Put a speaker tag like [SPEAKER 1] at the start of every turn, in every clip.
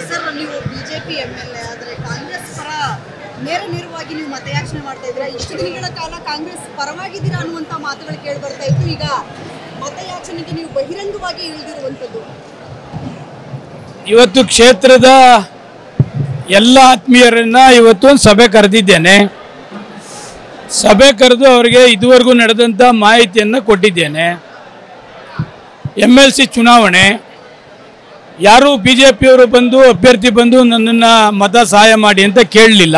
[SPEAKER 1] Sir, ನೀವು BJP MLA ಆದರೆ ಕಾಂಗ್ರೆಸ್ ಪರ ನೇರವಾಗಿ ನೀವು ಮತಯಾಚನೆ ಮಾಡ್ತಾ ಇದ್ದೀರಾ. ಇಷ್ಟು ದಿನಗಳ ಕಾಲ ಕಾಂಗ್ರೆಸ್ ಪರವಾಗಿದ್ದೀರಾ ಅನ್ನುವಂಥ ಮಾತುಗಳು ಕೇಳಿ ಬರ್ತಾ ಇತ್ತು. ಈಗ ಮತಯಾಚನೆಗೆ ನೀವು ಬಹಿರಂಗವಾಗಿ ಇಳಿದಿರುವಂಥದ್ದು.
[SPEAKER 2] ಇವತ್ತು ಕ್ಷೇತ್ರದ ಎಲ್ಲ ಆತ್ಮೀಯರನ್ನ ಇವತ್ತು ಒಂದು ಸಭೆ ಕರೆದಿದ್ದೇನೆ. ಸಭೆ ಕರೆದು ಅವರಿಗೆ ಇದುವರೆಗೂ ನಡೆದಂಥ ಮಾಹಿತಿಯನ್ನು ಕೊಟ್ಟಿದ್ದೇನೆ. MLC ಚುನಾವಣೆ ಯಾರೂ BJPಯವರು ಬಂದು ಅಭ್ಯರ್ಥಿ ಬಂದು ನನ್ನನ್ನು ಮತ ಸಹಾಯ ಮಾಡಿ ಅಂತ ಕೇಳಲಿಲ್ಲ.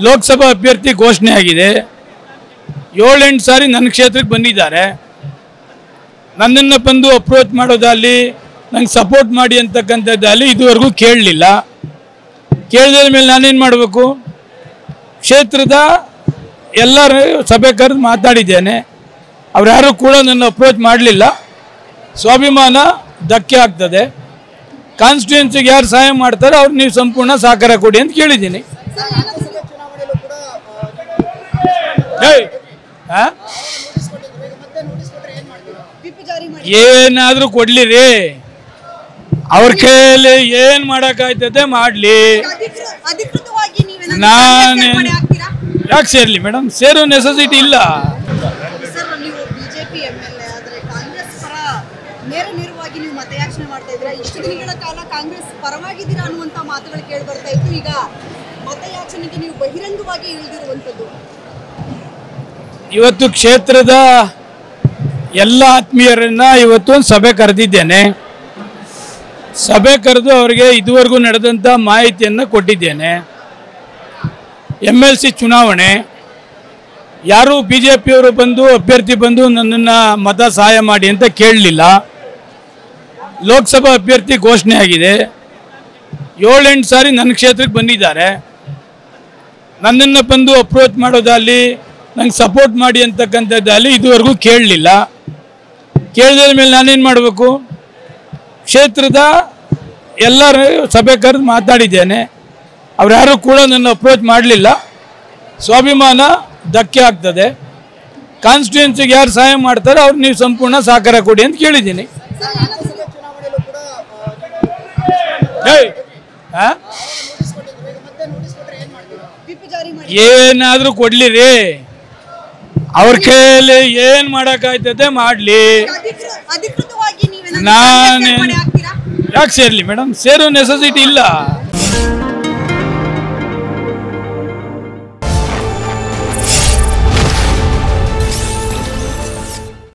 [SPEAKER 2] ಲೋಕಸಭಾ ಅಭ್ಯರ್ಥಿ ಘೋಷಣೆ ಆಗಿದೆ. 7-8 ಸಾರಿ ನನ್ನ ಕ್ಷೇತ್ರಕ್ಕೆ ಬಂದಿದ್ದಾರೆ. ನನ್ನನ್ನು ಬಂದು ಅಪ್ರೋಚ್ ಮಾಡೋದಲ್ಲಿ ನಂಗೆ ಸಪೋರ್ಟ್ ಮಾಡಿ ಅಂತಕ್ಕಂಥದ್ದಲ್ಲಿ ಇದುವರೆಗೂ ಕೇಳಲಿಲ್ಲ. ಕೇಳಿದ ಮೇಲೆ ನಾನೇನು ಮಾಡಬೇಕು? ಕ್ಷೇತ್ರದ ಎಲ್ಲರೂ ಸಭೆ ಕರೆದು ಮಾತಾಡಿದ್ದೇನೆ. ಅವ್ರು ಯಾರೂ ಕೂಡ ನನ್ನ ಅಪ್ರೋಚ್ ಮಾಡಲಿಲ್ಲ. ಸ್ವಾಭಿಮಾನ ಧಕ್ಕೆ ಆಗ್ತದೆ. ಕಾನ್ಸ್ಟಿಟ್ಯೂನ್ಸಿಗೆ ಯಾರು ಸಹಾಯ ಮಾಡ್ತಾರೆ ಅವ್ರು ನೀವು ಸಂಪೂರ್ಣ ಸಹಕಾರ ಕೊಡಿ ಅಂತ ಕೇಳಿದ್ದೀನಿ. ಏನಾದರೂ ಕೊಡ್ಲಿರಿ, ಅವ್ರ ಕೈಯಲ್ಲಿ ಏನು ಮಾಡೋಕ್ಕಾಯ್ತದೆ ಮಾಡಲಿ. ನಾನು ಯಾಕೆ ಸೇರಲಿ ಮೇಡಮ್? ಸೇರೋ ನೆಸೆಸಿಟಿ ಇಲ್ಲ.
[SPEAKER 1] ಸರ್, ನೀವು ಬಿಜೆಪಿ ಎಂಎಲ್ಎ ಆದರೆ ಕಾಂಗ್ರೆಸ್ ಪರ ನೇರವಾಗಿ ನೀವು ಮತಯಾಚನೆ ಮಾಡ್ತಾ ಇದ್ದೀರಾ. ಇಷ್ಟು ದಿನಗಳ ಕಾಲ ಕಾಂಗ್ರೆಸ್ ಪರವಾಗಿದ್ದೀರಾ ಅನ್ನುವಂಥ ಮಾತುಗಳು ಕೇಳಿ ಬರ್ತಾ ಇತ್ತು. ಈಗ ಮತಯಾಚನೆಗೆ ನೀವು ಬಹಿರಂಗವಾಗಿ ಇಳಿದಿರುವಂಥದ್ದು.
[SPEAKER 2] ಇವತ್ತು ಕ್ಷೇತ್ರದ ಎಲ್ಲ ಆತ್ಮೀಯರನ್ನ ಇವತ್ತು ಒಂದು ಸಭೆ ಕರೆದಿದ್ದೇನೆ. ಸಭೆ ಕರೆದು ಅವರಿಗೆ ಇದುವರೆಗೂ ನಡೆದಂಥ ಮಾಹಿತಿಯನ್ನು ಕೊಟ್ಟಿದ್ದೇನೆ. MLC ಚುನಾವಣೆ ಯಾರೂ BJPಯವರು ಬಂದು ಅಭ್ಯರ್ಥಿ ಬಂದು ನನ್ನನ್ನು ಮತ ಸಹಾಯ ಮಾಡಿ ಅಂತ ಕೇಳಲಿಲ್ಲ. ಲೋಕಸಭಾ ಅಭ್ಯರ್ಥಿ ಘೋಷಣೆ ಆಗಿದೆ. 7-8 ಸಾರಿ ನನ್ನ ಕ್ಷೇತ್ರಕ್ಕೆ ಬಂದಿದ್ದಾರೆ. ನನ್ನನ್ನು ಬಂದು ಅಪ್ರೋಚ್ ಮಾಡೋದಲ್ಲಿ ನಂಗೆ ಸಪೋರ್ಟ್ ಮಾಡಿ ಅಂತಕ್ಕಂಥದ್ದಲ್ಲಿ ಇದುವರೆಗೂ ಕೇಳಲಿಲ್ಲ. ಕೇಳಿದ ಮೇಲೆ ನಾನೇನು ಮಾಡಬೇಕು? ಕ್ಷೇತ್ರದ ಎಲ್ಲರೂ ಸಭೆ ಕರೆದು ಮಾತಾಡಿದ್ದೇನೆ. ಅವ್ರು ಯಾರೂ ಕೂಡ ನನ್ನ ಅಪ್ರೋಚ್ ಮಾಡಲಿಲ್ಲ. ಸ್ವಾಭಿಮಾನ ಧಕ್ಕೆ ಆಗ್ತದೆ. ಕಾನ್ಸ್ಟಿಟ್ಯೂನ್ಸಿಗೆ ಯಾರು ಸಹಾಯ ಮಾಡ್ತಾರೆ ಅವ್ರು ನೀವು ಸಂಪೂರ್ಣ ಸಹಕಾರ ಕೊಡಿ ಅಂತ ಕೇಳಿದ್ದೀನಿ. ಏನಾದರೂ ಕೊಡ್ಲಿರಿ, ಅವ್ರ ಕೈಯಲ್ಲಿ ಏನು ಮಾಡೋಕ್ಕಾಯ್ತದೆ ಮಾಡಲಿ. ನಾನು ಯಾಕೆ ಸೇರಲಿ ಮೇಡಮ್? ಸೇರೋ ನೆಸೆಸಿಟಿ ಇಲ್ಲ.